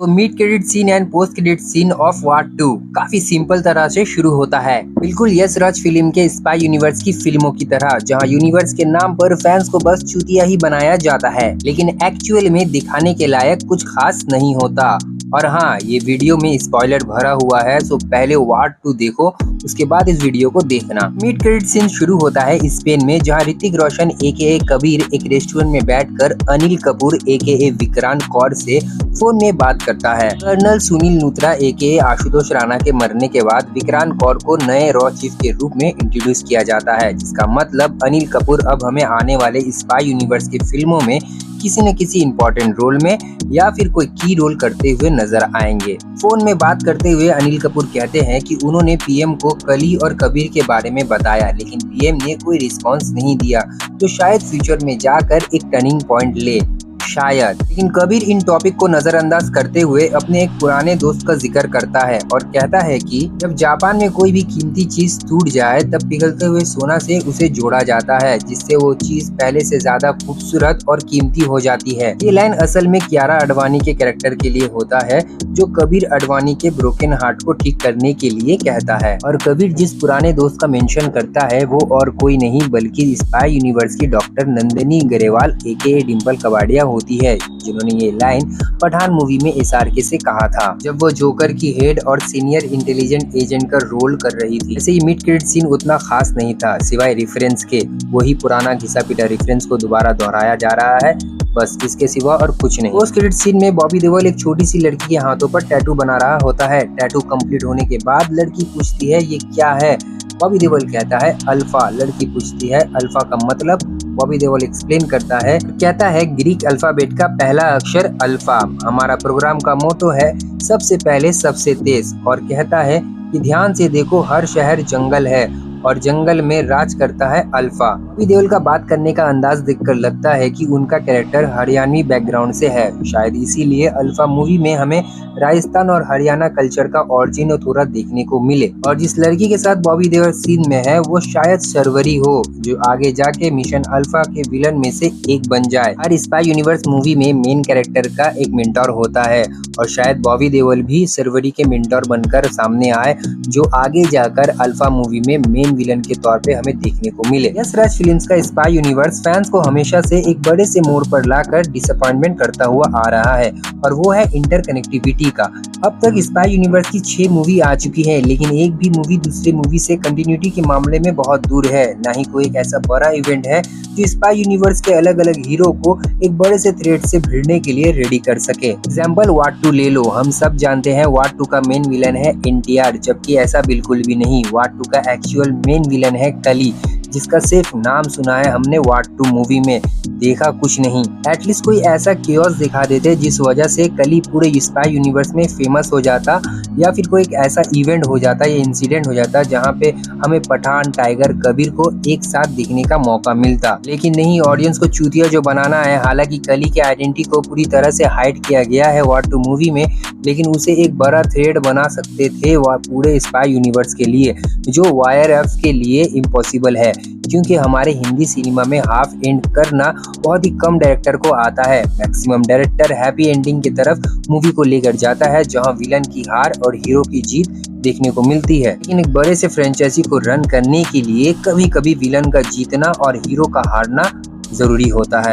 तो mid credit scene and post credit scene of War 2 काफी simple तरह से शुरू होता है, बिल्कुल यश राज फिल्म के स्पाई यूनिवर्स की फिल्मों की तरह, जहां यूनिवर्स के नाम पर फैंस को बस चूतिया ही बनाया जाता है, लेकिन एक्चुअल में दिखाने के लायक कुछ खास नहीं होता। और हाँ, ये वीडियो में स्पॉइलर भरा हुआ है, तो पहले वार 2 देखो, उसके बाद इस वीडियो को देखना। मिड क्रेडिट सीन शुरू होता है स्पेन में, जहां ऋतिक रोशन एके कबीर एक रेस्टोरेंट में बैठकर अनिल कपूर एके विक्रांत कौर से फोन में बात करता है। कर्नल सुनील लूथरा एके आशुतोष राणा के मरने के बाद विक्रांत कौर को नए रॉ चीफ के रूप में इंट्रोड्यूस किया जाता है, जिसका मतलब अनिल कपूर अब हमें आने वाले स्पाई यूनिवर्स की फिल्मों में किसी न किसी इम्पोर्टेंट रोल में या फिर कोई की रोल करते हुए नजर आएंगे। फोन में बात करते हुए अनिल कपूर कहते हैं कि उन्होंने पीएम को कली और कबीर के बारे में बताया, लेकिन पीएम ने कोई रिस्पांस नहीं दिया, तो शायद फ्यूचर में जाकर एक टर्निंग पॉइंट ले, शायद। लेकिन कबीर इन टॉपिक को नजरअंदाज करते हुए अपने एक पुराने दोस्त का जिक्र करता है और कहता है कि जब जापान में कोई भी कीमती चीज टूट जाए तब पिघलते हुए सोना से उसे जोड़ा जाता है, जिससे वो चीज पहले से ज्यादा खूबसूरत और कीमती हो जाती है। ये लाइन असल में कियारा आडवाणी के कैरेक्टर के लिए होता है, जो कबीर आडवाणी के ब्रोकन हार्ट को ठीक करने के लिए कहता है। और कबीर जिस पुराने दोस्त का मेंशन करता है वो और कोई नहीं बल्कि स्पाई यूनिवर्स की डॉक्टर नंदिनी गरेवाल एके डिम्पल कबाड़िया होती है, जिन्होंने ये लाइन पठान मूवी में एसआरके से कहा था, जब वो जोकर की हेड और सीनियर इंटेलिजेंट एजेंट का रोल कर रही थी। ऐसे ही मिड क्रेडिट सीन उतना खास नहीं था, सिवाय रेफरेंस के। वही पुराना घिसा पिटा रेफरेंस को दोबारा दोहराया जा रहा है, बस इसके सिवा और कुछ नहीं। पोस्ट क्रेडिट सीन में बॉबी देओल एक छोटी सी लड़की के हाथों पर टैटू बना रहा होता है। टैटू कंप्लीट होने के बाद लड़की पूछती है ये क्या है, बॉबी देओल कहता है अल्फा। लड़की पूछती है अल्फा का मतलब, बॉबी देओल एक्सप्लेन करता है, कहता है ग्रीक अल्फाबेट का पहला अक्षर अल्फा। हमारा प्रोग्राम का मोटो है सबसे पहले सबसे तेज, और कहता है कि ध्यान से देखो हर शहर जंगल है और जंगल में राज करता है अल्फा। बॉबी देओल का बात करने का अंदाज देखकर लगता है कि उनका कैरेक्टर हरियाणवी बैकग्राउंड से है, शायद इसीलिए अल्फा मूवी में हमें राजस्थान और हरियाणा कल्चर का ऑरिजिन थोड़ा देखने को मिले। और जिस लड़की के साथ बॉबी देओल सीन में है वो शायद शर्वरी हो, जो आगे जाके मिशन अल्फा के विलन में से एक बन जाए। हर स्पाई यूनिवर्स मूवी में मेन कैरेक्टर का एक मेंटोर होता है, और शायद बॉबी देओल भी शर्वरी के मेंटोर बनकर सामने आए, जो आगे जाकर अल्फा मूवी में मेन विलन के तौर पे हमें देखने को मिले। यश राज फिल्म्स का स्पाई यूनिवर्स फैंस को हमेशा से एक बड़े से मोड़ पर लाकर डिसअपॉइंटमेंट करता हुआ आ रहा है, और वो है इंटरकनेक्टिविटी का। अब तक स्पाई यूनिवर्स की 6 मूवी आ चुकी है, लेकिन एक भी मूवी दूसरे मूवी से कंटिन्यूटी के मामले में बहुत दूर है। ना ही कोई एक ऐसा बड़ा इवेंट है जो स्पाई यूनिवर्स के अलग अलग हीरो को एक बड़े से थ्रेड से भिड़ने के लिए रेडी कर सके। एग्जाम्पल वार 2 ले लो। हम सब जानते हैं वार 2 का मेन विलन है एनटीआर, जबकि ऐसा बिल्कुल भी नहीं। वार 2 का एक्चुअल मेन विलन है कली, जिसका सिर्फ नाम सुना है हमने वार 2 मूवी में, देखा कुछ नहीं। एटलीस्ट कोई ऐसा केओस दिखा देते जिस वजह से कली पूरे स्पाई यूनिवर्स में फेमस हो जाता, या फिर कोई एक ऐसा इवेंट हो जाता या इंसिडेंट हो जाता जहां पे हमें पठान, टाइगर, कबीर को एक साथ दिखने का मौका मिलता। लेकिन नहीं, ऑडियंस को चूतिया जो बनाना है। हालांकि कली के आइडेंटिटी को पूरी तरह से हाइड किया गया है वार 2 मूवी में, लेकिन उसे एक बड़ा थ्रेड बना सकते थे पूरे स्पाई यूनिवर्स के लिए, जो वायर एप्स के लिए इम्पॉसिबल है, क्योंकि हमारे हिंदी सिनेमा में हाफ एंड करना बहुत ही कम डायरेक्टर को आता है। मैक्सिमम डायरेक्टर हैप्पी एंडिंग की तरफ मूवी को लेकर जाता है, जहां विलन की हार और हीरो की जीत देखने को मिलती है। लेकिन एक बड़े से फ्रेंचाइजी को रन करने के लिए कभी कभी विलन का जीतना और हीरो का हारना जरूरी होता है।